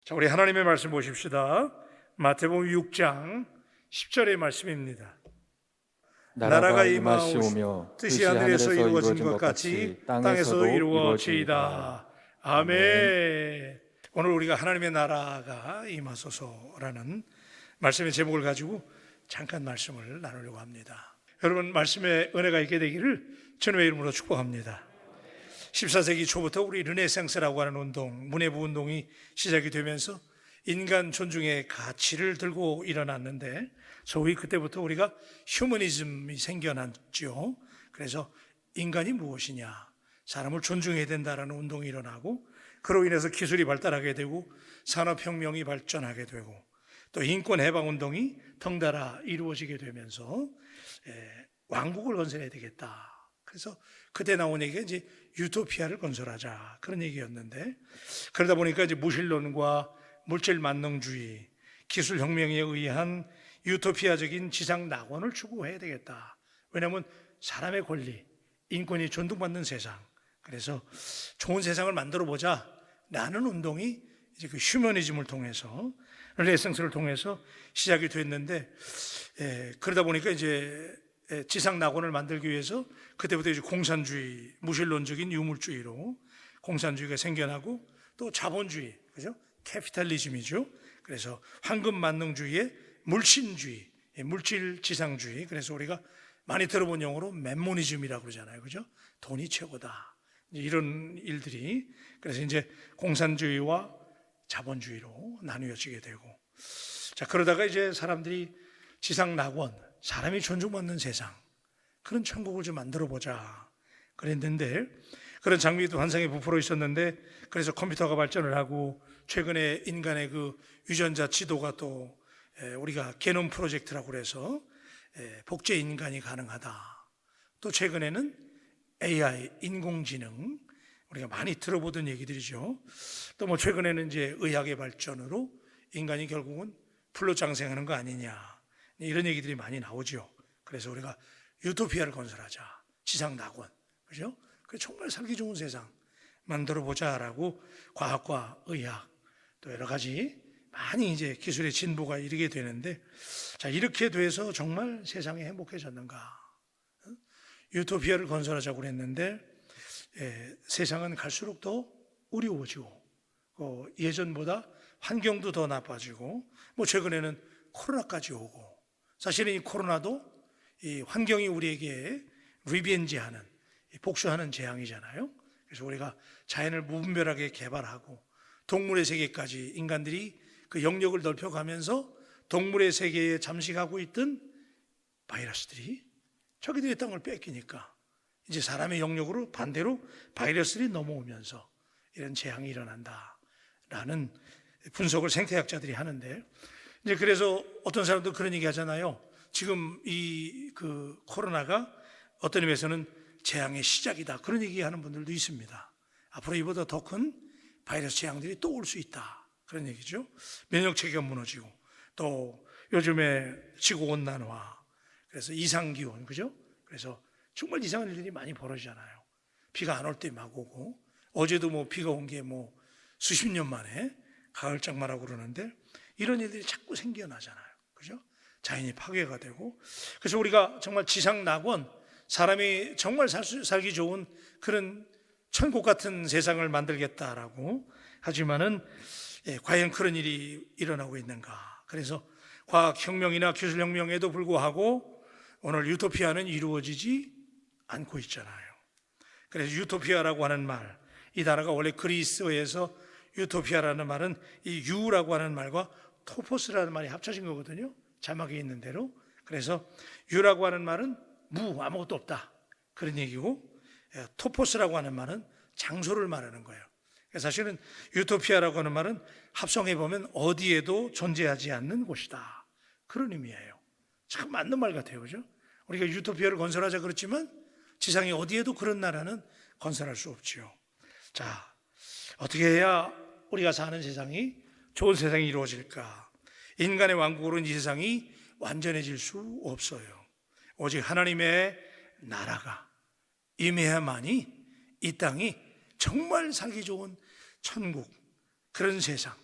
자, 우리 하나님의 말씀 보십시다. 마태복음 6장 10절의 말씀입니다. 나라가 임하오며 뜻이 하늘에서 이루어진 것 같이 땅에서도 이루어지이다. 아멘. 오늘 우리가 하나님의 나라가 임하소서라는 말씀의 제목을 가지고 잠깐 말씀을 나누려고 합니다. 여러분, 말씀에 은혜가 있게 되기를 주님의 이름으로 축복합니다. 14세기 초부터 우리 르네상스라고 하는 운동, 문해부 운동이 시작이 되면서 인간 존중의 가치를 들고 일어났는데, 소위 그때부터 우리가 휴머니즘이 생겨났죠. 그래서 인간이 무엇이냐, 사람을 존중해야 된다라는 운동이 일어나고, 그로 인해서 기술이 발달하게 되고 산업혁명이 발전하게 되고 또 인권해방운동이 덩달아 이루어지게 되면서 왕국을 건설해야 되겠다. 그래서 그때 나온 얘기가 이제 유토피아를 건설하자, 그런 얘기였는데, 그러다 보니까 이제 무신론과 물질 만능주의, 기술혁명에 의한 유토피아적인 지상 낙원을 추구해야 되겠다. 왜냐하면 사람의 권리, 인권이 존중받는 세상, 그래서 좋은 세상을 만들어 보자 라는 운동이 이제 그 휴머니즘을 통해서, 르네상스를 통해서 시작이 됐는데, 그러다 보니까 이제 지상 낙원을 만들기 위해서 그때부터 이제 공산주의, 무신론적인 유물주의로 공산주의가 생겨나고, 또 자본주의, 그죠? 캐피탈리즘이죠. 그래서 황금 만능주의의 물신주의, 물질 지상주의. 그래서 우리가 많이 들어본 용어로 맨모니즘이라고 그러잖아요, 그죠? 돈이 최고다. 이런 일들이, 그래서 이제 공산주의와 자본주의로 나뉘어지게 되고, 자, 그러다가 이제 사람들이 지상 낙원, 사람이 존중받는 세상, 그런 천국을 좀 만들어 보자 그랬는데, 그런 장미도 환상에 부풀어 있었는데, 그래서 컴퓨터가 발전을 하고 최근에 인간의 그 유전자 지도가 또 우리가 게놈 프로젝트라고 그래서 복제 인간이 가능하다. 또 최근에는 AI, 인공지능, 우리가 많이 들어보던 얘기들이죠. 또 뭐 최근에는 이제 의학의 발전으로 인간이 결국은 풀로 장생하는 거 아니냐, 이런 얘기들이 많이 나오죠. 그래서 우리가 유토피아를 건설하자, 지상 낙원, 그죠? 정말 살기 좋은 세상 만들어 보자라고 과학과 의학, 또 여러 가지 많이 이제 기술의 진보가 이르게 되는데, 자, 이렇게 돼서 정말 세상이 행복해졌는가? 유토피아를 건설하자고 그랬는데, 세상은 갈수록 더 어려워지고, 예전보다 환경도 더 나빠지고, 뭐 최근에는 코로나까지 오고, 사실은 이 코로나도 이 환경이 우리에게 리벤지하는, 복수하는 재앙이잖아요. 그래서 우리가 자연을 무분별하게 개발하고 동물의 세계까지 인간들이 그 영역을 넓혀가면서 동물의 세계에 잠식하고 있던 바이러스들이 저기들의 땅을 뺏기니까 이제 사람의 영역으로 반대로 바이러스들이 넘어오면서 이런 재앙이 일어난다라는 분석을 생태학자들이 하는데, 이제 그래서 어떤 사람도 그런 얘기 하잖아요. 지금 이 그 코로나가 어떤 의미에서는 재앙의 시작이다, 그런 얘기하는 분들도 있습니다. 앞으로 이보다 더 큰 바이러스 재앙들이 또 올 수 있다, 그런 얘기죠. 면역 체계가 무너지고, 또 요즘에 지구온난화, 그래서 이상기온, 그죠? 그래서 정말 이상한 일들이 많이 벌어지잖아요. 비가 안 올 때 막 오고, 어제도 뭐 비가 온 게 뭐 수십 년 만에 가을장마라고 그러는데, 이런 일들이 자꾸 생겨나잖아요, 그죠? 자연이 파괴가 되고, 그래서 우리가 정말 지상 낙원, 사람이 정말 살기 좋은 그런 천국 같은 세상을 만들겠다라고 하지만은, 과연 그런 일이 일어나고 있는가? 그래서 과학혁명이나 기술혁명에도 불구하고 오늘 유토피아는 이루어지지 않고 있잖아요. 그래서 유토피아라고 하는 말, 이 단어가 원래 그리스어에서 유토피아라는 말은 이 유라고 하는 말과 토포스라는 말이 합쳐진 거거든요, 자막에 있는 대로. 그래서 유라고 하는 말은 아무것도 없다, 그런 얘기고, 토포스라고 하는 말은 장소를 말하는 거예요. 사실은 유토피아라고 하는 말은 합성해보면 어디에도 존재하지 않는 곳이다, 그런 의미예요. 참 맞는 말 같아요, 그죠? 우리가 유토피아를 건설하자 그렇지만 지상에 어디에도 그런 나라는 건설할 수 없죠. 자, 어떻게 해야 우리가 사는 세상이 좋은 세상이 이루어질까? 인간의 왕국으로는 이 세상이 완전해질 수 없어요. 오직 하나님의 나라가 임해야만이 이 땅이 정말 살기 좋은 천국, 그런 세상,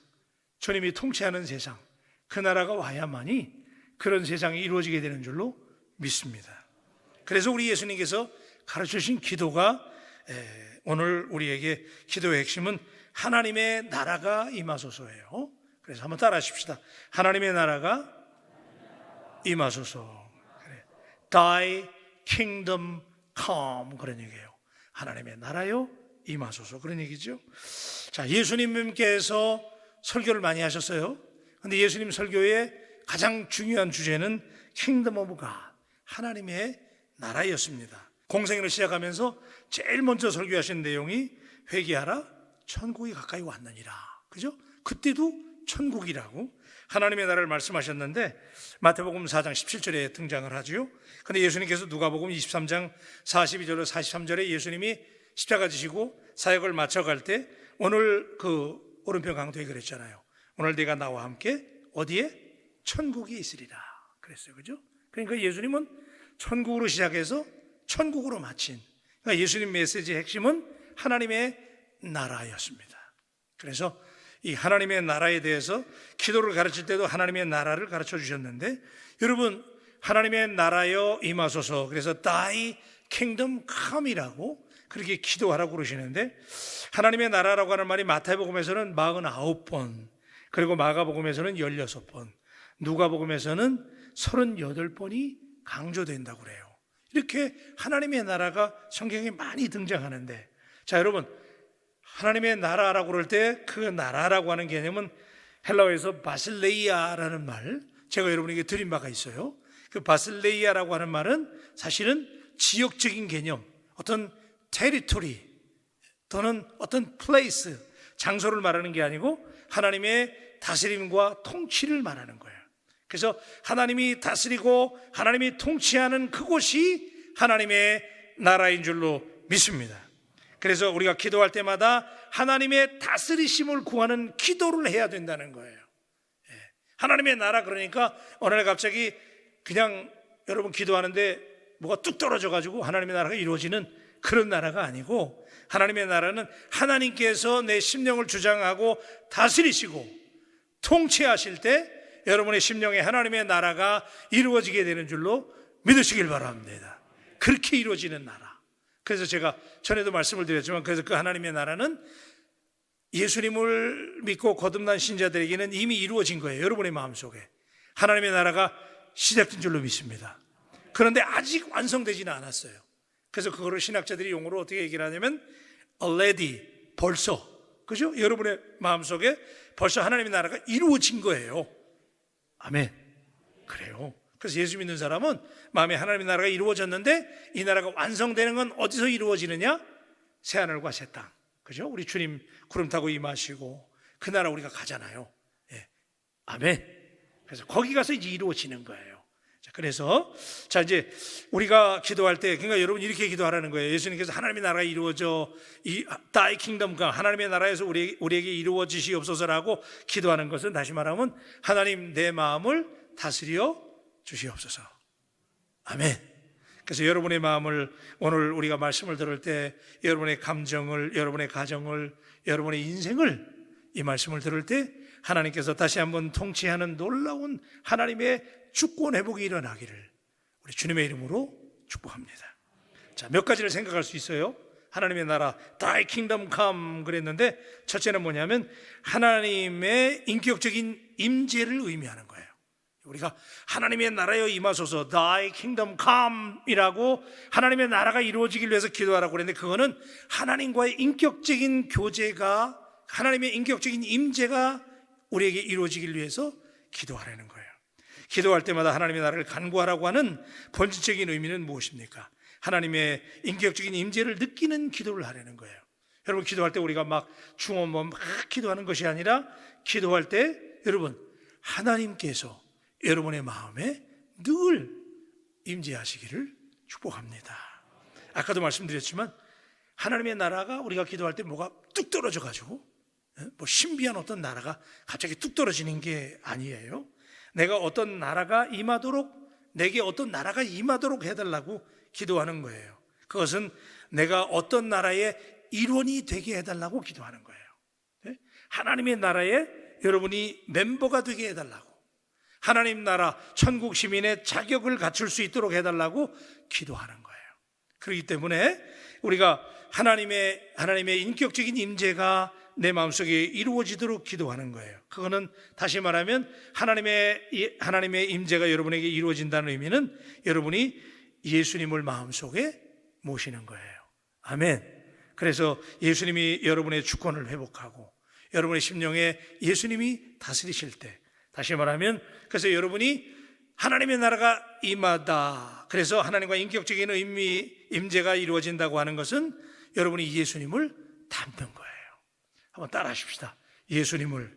주님이 통치하는 세상, 그 나라가 와야만이 그런 세상이 이루어지게 되는 줄로 믿습니다. 그래서 우리 예수님께서 가르쳐주신 기도가 오늘 우리에게 기도의 핵심은 하나님의 나라가 임하소서예요. 그래서 한번 따라 하십시다. 하나님의 나라가 임하소서. Thy kingdom come, 그런 얘기예요. 하나님의 나라요 임하소서, 그런 얘기죠. 자, 예수님께서 설교를 많이 하셨어요. 근데 예수님 설교의 가장 중요한 주제는 Kingdom of God, 하나님의 나라였습니다. 공생애를 시작하면서 제일 먼저 설교하신 내용이 회개하라, 천국이 가까이 왔느니라. 그죠? 그때도 천국이라고 하나님의 나라를 말씀하셨는데 마태복음 4장 17절에 등장을 하죠. 근데 예수님께서 누가복음 23장 42절로 43절에 예수님이 십자가 지시고 사역을 마쳐갈 때 오늘 그 오른편 강도에 그랬잖아요. 오늘 네가 나와 함께 어디에? 천국에 있으리라 그랬어요. 그죠? 그러니까 예수님은 천국으로 시작해서 천국으로 마친, 그러니까 예수님 메시지의 핵심은 하나님의 나라였습니다. 그래서 이 하나님의 나라에 대해서 기도를 가르칠 때도 하나님의 나라를 가르쳐 주셨는데, 여러분 하나님의 나라여 임하소서, 그래서 Thy kingdom come이라고 그렇게 기도하라고 그러시는데, 하나님의 나라라고 하는 말이 마태복음에서는 49번, 그리고 마가복음에서는 16번, 누가복음에서는 38번이 강조된다고 그래요. 이렇게 하나님의 나라가 성경에 많이 등장하는데, 자 여러분, 하나님의 나라라고 그럴 때 그 나라라고 하는 개념은 헬라어에서 바실레이아라는 말, 제가 여러분에게 드린 바가 있어요. 그 바실레이아라고 하는 말은 사실은 지역적인 개념, 어떤 테리토리 또는 어떤 플레이스, 장소를 말하는 게 아니고 하나님의 다스림과 통치를 말하는 거예요. 그래서 하나님이 다스리고 하나님이 통치하는 그곳이 하나님의 나라인 줄로 믿습니다. 그래서 우리가 기도할 때마다 하나님의 다스리심을 구하는 기도를 해야 된다는 거예요. 하나님의 나라, 그러니까 어느 날 갑자기 그냥 여러분 기도하는데 뭐가 뚝 떨어져가지고 하나님의 나라가 이루어지는 그런 나라가 아니고, 하나님의 나라는 하나님께서 내 심령을 주장하고 다스리시고 통치하실 때 여러분의 심령에 하나님의 나라가 이루어지게 되는 줄로 믿으시길 바랍니다. 그렇게 이루어지는 나라. 그래서 제가 전에도 말씀을 드렸지만, 그래서 그 하나님의 나라는 예수님을 믿고 거듭난 신자들에게는 이미 이루어진 거예요. 여러분의 마음속에 하나님의 나라가 시작된 줄로 믿습니다. 그런데 아직 완성되지는 않았어요. 그래서 그거를 신학자들이 용어로 어떻게 얘기를 하냐면 already, 벌써, 그죠? 여러분의 마음속에 벌써 하나님의 나라가 이루어진 거예요. 아멘. 그래요. 그래서 예수 믿는 사람은 마음에 하나님의 나라가 이루어졌는데, 이 나라가 완성되는 건 어디서 이루어지느냐? 새하늘과 새 땅, 그죠? 우리 주님 구름 타고 임하시고 그 나라 우리가 가잖아요. 예. 아멘. 그래서 거기 가서 이제 이루어지는 거예요. 자, 그래서 자 이제 우리가 기도할 때, 그러니까 여러분 이렇게 기도하라는 거예요. 예수님께서 하나님의 나라가 이루어져, 이 Thy kingdom come, 하나님의 나라에서 우리에게 이루어지시옵소서라고 기도하는 것은, 다시 말하면 하나님 내 마음을 다스려 주시옵소서. 아멘. 그래서 여러분의 마음을, 오늘 우리가 말씀을 들을 때 여러분의 감정을, 여러분의 가정을, 여러분의 인생을, 이 말씀을 들을 때 하나님께서 다시 한번 통치하는 놀라운 하나님의 주권 회복이 일어나기를 우리 주님의 이름으로 축복합니다. 자, 몇 가지를 생각할 수 있어요. 하나님의 나라, Thy kingdom come 그랬는데, 첫째는 뭐냐면 하나님의 인격적인 임재를 의미하는 거예요. 우리가 하나님의 나라여 임하소서, Thy kingdom come 이라고 하나님의 나라가 이루어지길 위해서 기도하라고 그랬는데, 그거는 하나님과의 인격적인 교제가, 하나님의 인격적인 임재가 우리에게 이루어지길 위해서 기도하라는 거예요. 기도할 때마다 하나님의 나라를 간구하라고 하는 본질적인 의미는 무엇입니까? 하나님의 인격적인 임재를 느끼는 기도를 하라는 거예요. 여러분 기도할 때 우리가 막 중원만 막 기도하는 것이 아니라, 기도할 때 여러분 하나님께서 여러분의 마음에 늘 임재하시기를 축복합니다. 아까도 말씀드렸지만 하나님의 나라가 우리가 기도할 때 뭐가 뚝 떨어져 가지고 뭐 신비한 어떤 나라가 갑자기 뚝 떨어지는 게 아니에요. 내가 어떤 나라가 임하도록, 내게 어떤 나라가 임하도록 해달라고 기도하는 거예요. 그것은 내가 어떤 나라의 일원이 되게 해달라고 기도하는 거예요. 하나님의 나라에 여러분이 멤버가 되게 해달라고, 하나님 나라 천국 시민의 자격을 갖출 수 있도록 해달라고 기도하는 거예요. 그렇기 때문에 우리가 하나님의 인격적인 임재가 내 마음속에 이루어지도록 기도하는 거예요. 그거는 다시 말하면 하나님의 임재가 여러분에게 이루어진다는 의미는 여러분이 예수님을 마음속에 모시는 거예요. 아멘. 그래서 예수님이 여러분의 주권을 회복하고 여러분의 심령에 예수님이 다스리실 때, 다시 말하면 그래서 여러분이 하나님의 나라가 임하다, 그래서 하나님과 인격적인 임재가 이루어진다고 하는 것은 여러분이 예수님을 닮는 거예요. 한번 따라 하십시다. 예수님을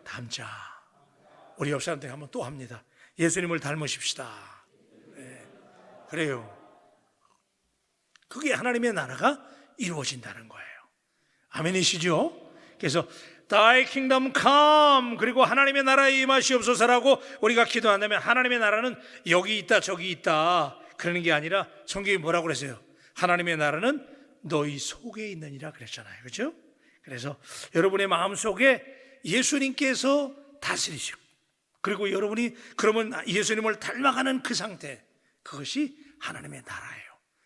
닮자. 우리 옆 사람들 한번 또 합니다. 예수님을 닮으십시다. 네. 그래요. 그게 하나님의 나라가 이루어진다는 거예요. 아멘이시죠? 그래서 Thy kingdom come, 그리고 하나님의 나라에 임하시옵소서라고 우리가 기도한다면 하나님의 나라는 여기 있다 저기 있다 그러는 게 아니라 성경이 뭐라고 그랬어요? 하나님의 나라는 너희 속에 있느니라 그랬잖아요. 그렇죠? 그래서 여러분의 마음속에 예수님께서 다스리시고, 그리고 여러분이 그러면 예수님을 닮아가는 그 상태, 그것이 하나님의 나라예요.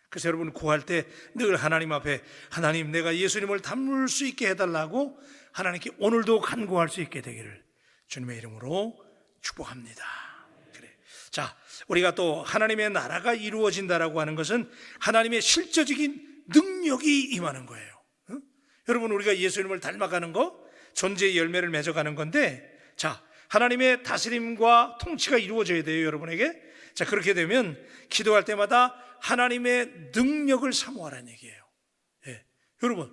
그래서 여러분 구할 때 늘 하나님 앞에, 하나님 내가 예수님을 닮을 수 있게 해달라고 하나님께 오늘도 간구할 수 있게 되기를 주님의 이름으로 축복합니다. 그래. 자, 우리가 또 하나님의 나라가 이루어진다라고 하는 것은 하나님의 실제적인 능력이 임하는 거예요. 응? 여러분 우리가 예수님을 닮아가는 거, 존재의 열매를 맺어가는 건데, 자, 하나님의 다스림과 통치가 이루어져야 돼요, 여러분에게. 자, 그렇게 되면 기도할 때마다 하나님의 능력을 사모하라는 얘기예요. 예. 여러분,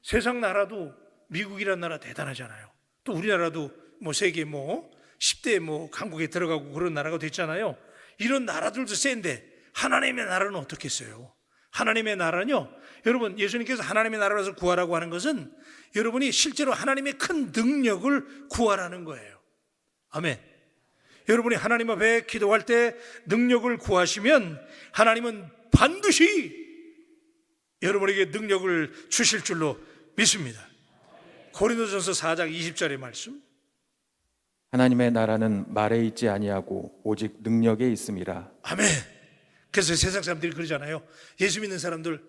세상 나라도 미국이라는 나라 대단하잖아요. 또 우리나라도 세계 10대 강국에 들어가고 그런 나라가 됐잖아요. 이런 나라들도 센데 하나님의 나라는 어떻겠어요? 하나님의 나라는요, 여러분, 예수님께서 하나님의 나라에서 구하라고 하는 것은 여러분이 실제로 하나님의 큰 능력을 구하라는 거예요. 아멘. 여러분이 하나님 앞에 기도할 때 능력을 구하시면 하나님은 반드시 여러분에게 능력을 주실 줄로 믿습니다. 고린도전서 4장 20절의 말씀. 하나님의 나라는 말에 있지 아니하고 오직 능력에 있음이라. 아멘. 그래서 세상 사람들이 그러잖아요. 예수 믿는 사람들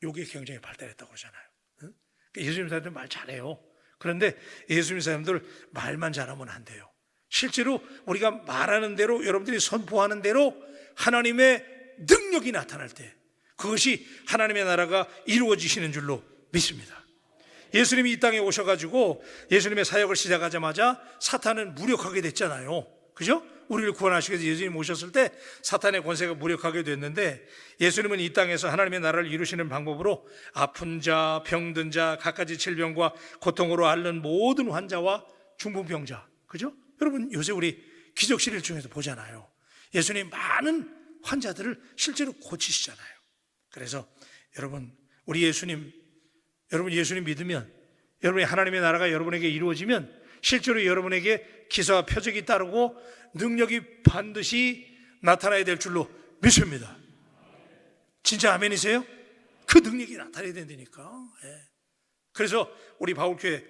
요게 굉장히 발달했다고 그러잖아요. 응? 예수 믿는 사람들 말 잘해요. 그런데 예수 믿는 사람들 말만 잘하면 안 돼요. 실제로 우리가 말하는 대로, 여러분들이 선포하는 대로 하나님의 능력이 나타날 때 그것이 하나님의 나라가 이루어지시는 줄로 믿습니다. 예수님이 이 땅에 오셔가지고 예수님의 사역을 시작하자마자 사탄은 무력하게 됐잖아요. 그죠? 우리를 구원하시기 위해서 예수님 오셨을 때 사탄의 권세가 무력하게 됐는데, 예수님은 이 땅에서 하나님의 나라를 이루시는 방법으로 아픈 자, 병든 자, 갖가지 질병과 고통으로 앓는 모든 환자와 중풍병자, 그죠? 여러분 요새 우리 기적실을 중에서 보잖아요. 예수님 많은 환자들을 실제로 고치시잖아요. 그래서 여러분 예수님 믿으면, 여러분의 하나님의 나라가 여러분에게 이루어지면 실제로 여러분에게 기사와 표적이 따르고 능력이 반드시 나타나야 될 줄로 믿습니다. 진짜 아멘이세요? 그 능력이 나타나야 된다니까. 예. 그래서 우리 바울교회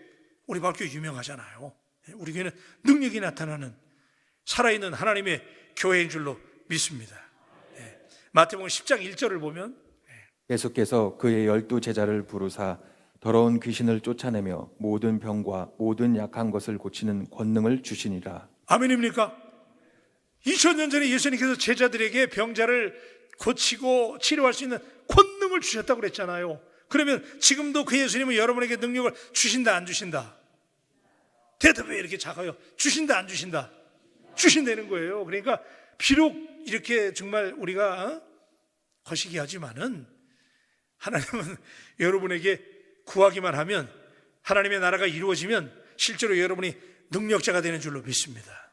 유명하잖아요. 우리 교회는 능력이 나타나는 살아있는 하나님의 교회인 줄로 믿습니다. 예. 마태복음 10장 1절을 보면 예수께서 그의 12 제자를 부르사 더러운 귀신을 쫓아내며 모든 병과 모든 약한 것을 고치는 권능을 주시니라. 아멘입니까? 2000년 전에 예수님께서 제자들에게 병자를 고치고 치료할 수 있는 권능을 주셨다고 그랬잖아요. 그러면 지금도 그 예수님은 여러분에게 능력을 주신다 안 주신다? 대답이 왜 이렇게 작아요? 주신다 안 주신다? 주신다는 거예요. 그러니까 비록 이렇게 정말 우리가 거시기하지만은 하나님은 여러분에게 구하기만 하면, 하나님의 나라가 이루어지면 실제로 여러분이 능력자가 되는 줄로 믿습니다.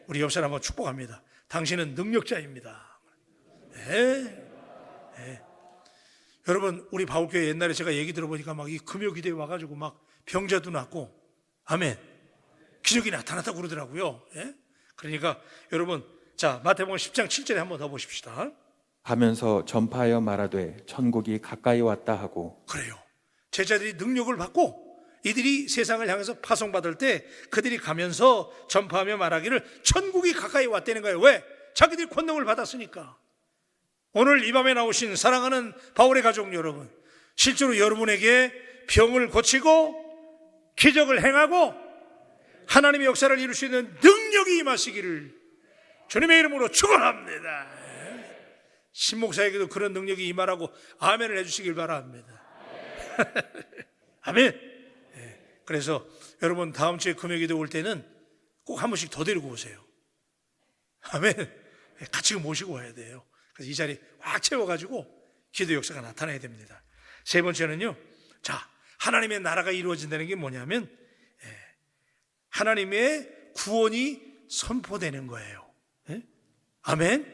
우리 옆 사람 한번 축복합니다. 당신은 능력자입니다. 네. 네. 여러분 우리 바울교회 옛날에 제가 얘기 들어보니까 막 이 금요기도에 와가지고 막 병자도 낫고, 아멘, 기적이 나타났다고 그러더라고요. 네? 그러니까 여러분, 자, 마태복음 10장 7절에 한번 더 보십시다. 가면서 전파하여 말하되 천국이 가까이 왔다 하고. 그래요. 제자들이 능력을 받고 이들이 세상을 향해서 파송받을 때 그들이 가면서 전파하며 말하기를 천국이 가까이 왔다는 거예요. 왜? 자기들이 권능을 받았으니까. 오늘 이 밤에 나오신 사랑하는 바울의 가족 여러분, 실제로 여러분에게 병을 고치고 기적을 행하고 하나님의 역사를 이룰 수 있는 능력이 임하시기를 주님의 이름으로 축원합니다. 신목사에게도 그런 능력이 임하라고 아멘을 해주시길 바랍니다. 아멘. 그래서 여러분 다음 주에 금요기도 올 때는 꼭 한 번씩 더 데리고 오세요. 아멘. 같이 모시고 와야 돼요. 그래서 이 자리 확 채워가지고 기도 역사가 나타나야 됩니다. 세 번째는요, 자, 하나님의 나라가 이루어진다는 게 뭐냐면 하나님의 구원이 선포되는 거예요. 아멘.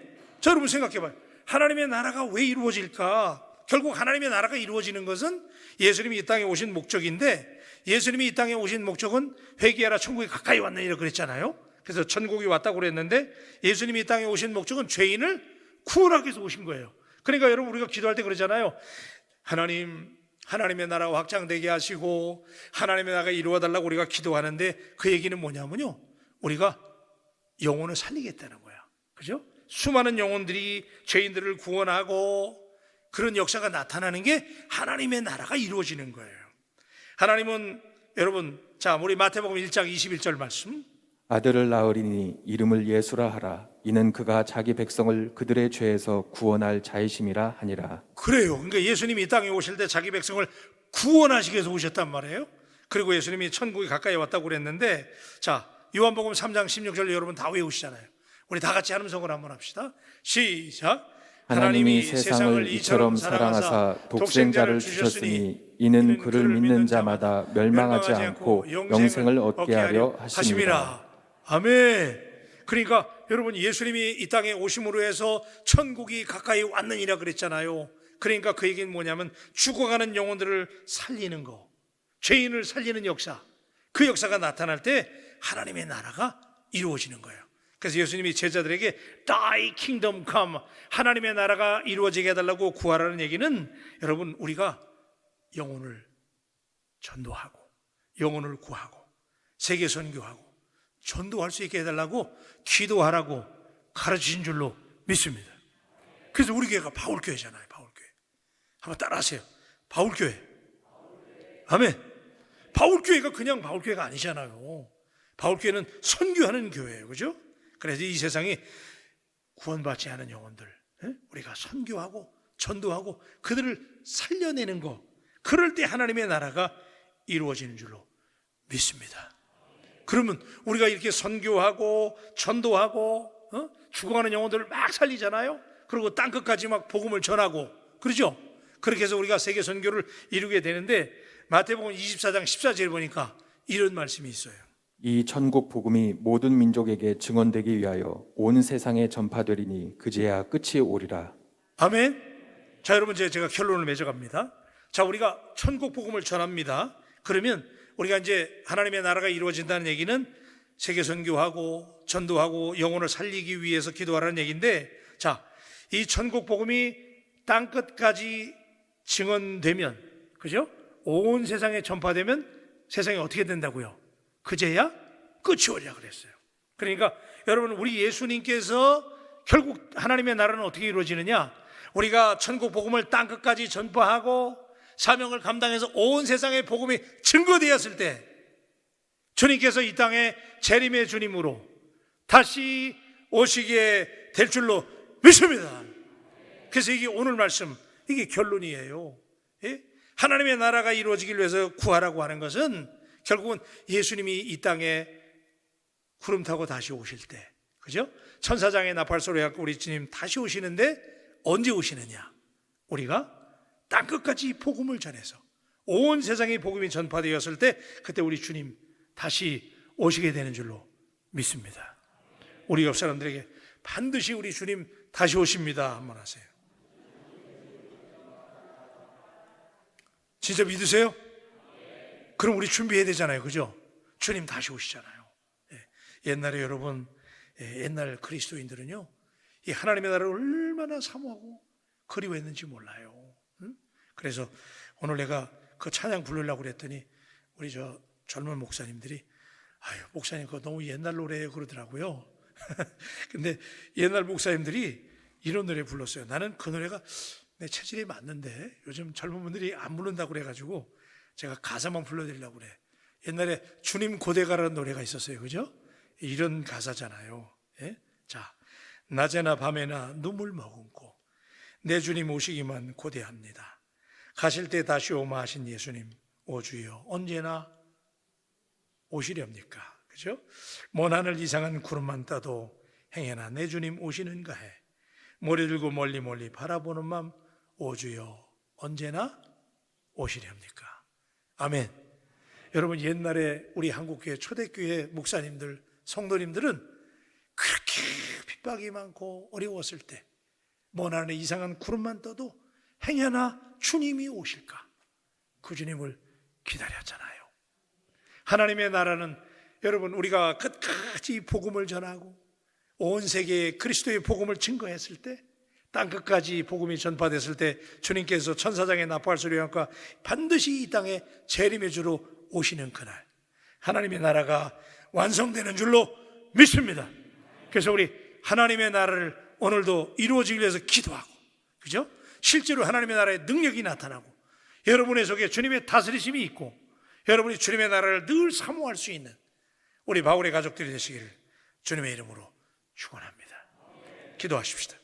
자, 여러분 생각해봐요. 하나님의 나라가 왜 이루어질까? 결국 하나님의 나라가 이루어지는 것은 예수님이 이 땅에 오신 목적인데, 예수님이 이 땅에 오신 목적은 회개하라 천국이 가까이 왔느니라 그랬잖아요. 그래서 천국이 왔다고 그랬는데 예수님이 이 땅에 오신 목적은 죄인을 구원하기 위해서 오신 거예요. 그러니까 여러분 우리가 기도할 때 그러잖아요. 하나님의 나라가 확장되게 하시고 하나님의 나라가 이루어달라고 우리가 기도하는데 그 얘기는 뭐냐면요, 우리가 영혼을 살리겠다는 거야. 그죠? 수많은 영혼들이 죄인들을 구원하고 그런 역사가 나타나는 게 하나님의 나라가 이루어지는 거예요. 하나님은 여러분, 자, 우리 마태복음 1장 21절 말씀, 아들을 낳으리니 이름을 예수라 하라. 이는 그가 자기 백성을 그들의 죄에서 구원할 자이심이라 하니라. 그래요. 그러니까 예수님이 이 땅에 오실 때 자기 백성을 구원하시기 위해서 오셨단 말이에요. 그리고 예수님이 천국이 가까이 왔다고 그랬는데, 자, 요한복음 3장 16절 여러분 다 외우시잖아요. 우리 다 같이 한음성으로 한번 합시다. 시작. 하나님이 세상을 이처럼 사랑하사 독생자를 주셨으니 이는 그를 믿는 자마다 멸망하지 않고 영생을 얻게 하려 하심이라. 아멘. 그러니까 여러분 예수님이 이 땅에 오심으로 해서 천국이 가까이 왔느니라 그랬잖아요. 그러니까 그 얘기는 뭐냐면 죽어가는 영혼들을 살리는 거, 죄인을 살리는 역사, 그 역사가 나타날 때 하나님의 나라가 이루어지는 거예요. 그래서 예수님이 제자들에게 Thy kingdom come, 하나님의 나라가 이루어지게 해달라고 구하라는 얘기는 여러분 우리가 영혼을 전도하고 영혼을 구하고 세계 선교하고 전도할 수 있게 해달라고 기도하라고 가르치신 줄로 믿습니다. 그래서 우리 교회가 바울교회잖아요. 바울교회. 한번 따라하세요. 바울교회. 아멘. 바울교회가 그냥 바울교회가 아니잖아요. 바울교회는 선교하는 교회예요. 그죠? 그래서 이 세상에 구원받지 않은 영혼들 우리가 선교하고 전도하고 그들을 살려내는 거, 그럴 때 하나님의 나라가 이루어지는 줄로 믿습니다. 그러면 우리가 이렇게 선교하고 전도하고 죽어가는 영혼들을 막 살리잖아요. 그리고 땅끝까지 막 복음을 전하고 그러죠. 그렇게 해서 우리가 세계 선교를 이루게 되는데 마태복음 24장 14절에 보니까 이런 말씀이 있어요. 이 천국 복음이 모든 민족에게 증언되기 위하여 온 세상에 전파되리니 그제야 끝이 오리라. 아멘. 자, 여러분 제가 결론을 맺어갑니다. 자, 우리가 천국 복음을 전합니다. 그러면 우리가 이제 하나님의 나라가 이루어진다는 얘기는 세계 선교하고 전도하고 영혼을 살리기 위해서 기도하라는 얘기인데, 자, 이 천국 복음이 땅 끝까지 증언되면, 그죠? 온 세상에 전파되면 세상이 어떻게 된다고요? 그제야 끝이 오리라 그랬어요. 그러니까 여러분 우리 예수님께서 결국 하나님의 나라는 어떻게 이루어지느냐? 우리가 천국 복음을 땅 끝까지 전파하고 사명을 감당해서 온 세상에 복음이 증거되었을 때 주님께서 이 땅에 재림의 주님으로 다시 오시게 될 줄로 믿습니다. 그래서 이게 오늘 말씀, 이게 결론이에요. 예? 하나님의 나라가 이루어지기 위해서 구하라고 하는 것은 결국은 예수님이 이 땅에 구름 타고 다시 오실 때, 그죠? 천사장의 나팔소리 갖고 우리 주님 다시 오시는데 언제 오시느냐? 우리가 땅끝까지 복음을 전해서 온 세상에 복음이 전파되었을 때 그때 우리 주님 다시 오시게 되는 줄로 믿습니다. 우리 옆 사람들에게 반드시 우리 주님 다시 오십니다 한번 하세요. 진짜 믿으세요? 그럼 우리 준비해야 되잖아요. 그죠? 주님 다시 오시잖아요. 옛날에 여러분, 옛날 그리스도인들은요, 이 하나님의 나라를 얼마나 사모하고 그리워했는지 몰라요. 그래서 오늘 내가 그 찬양 부르려고 그랬더니 우리 저 젊은 목사님들이 아유, 목사님 그거 너무 옛날 노래예요 그러더라고요. 근데 옛날 목사님들이 이런 노래 불렀어요. 나는 그 노래가 내 체질이 맞는데 요즘 젊은 분들이 안 부른다고 그래가지고 제가 가사만 불러드리려고 그래. 옛날에 주님 고대가라는 노래가 있었어요. 그죠? 이런 가사잖아요. 예? 자, 낮에나 밤에나 눈물 머금고 내 주님 오시기만 고대합니다. 가실 때 다시 오마 하신 예수님, 오 주여 언제나 오시렵니까? 그죠? 먼 하늘 이상한 구름만 따도 행여나 내 주님 오시는가 해. 머리 들고 멀리 멀리 바라보는 맘, 오 주여 언제나 오시렵니까? 아멘. 여러분, 옛날에 우리 한국교회 초대교회 목사님들, 성도님들은 그렇게 핍박이 많고 어려웠을 때 먼 하늘에 이상한 구름만 떠도 행여나 주님이 오실까? 그 주님을 기다렸잖아요. 하나님의 나라는 여러분, 우리가 끝까지 복음을 전하고 온 세계에 그리스도의 복음을 증거했을 때, 땅끝까지 복음이 전파됐을 때 주님께서 천사장의 나팔 소리와 함께 반드시 이 땅에 재림의 주로 오시는 그날, 하나님의 나라가 완성되는 줄로 믿습니다. 그래서 우리 하나님의 나라를 오늘도 이루어지기 위해서 기도하고, 그죠? 실제로 하나님의 나라의 능력이 나타나고 여러분의 속에 주님의 다스리심이 있고 여러분이 주님의 나라를 늘 사모할 수 있는 우리 바울의 가족들이 되시기를 주님의 이름으로 축원합니다. 기도하십시다.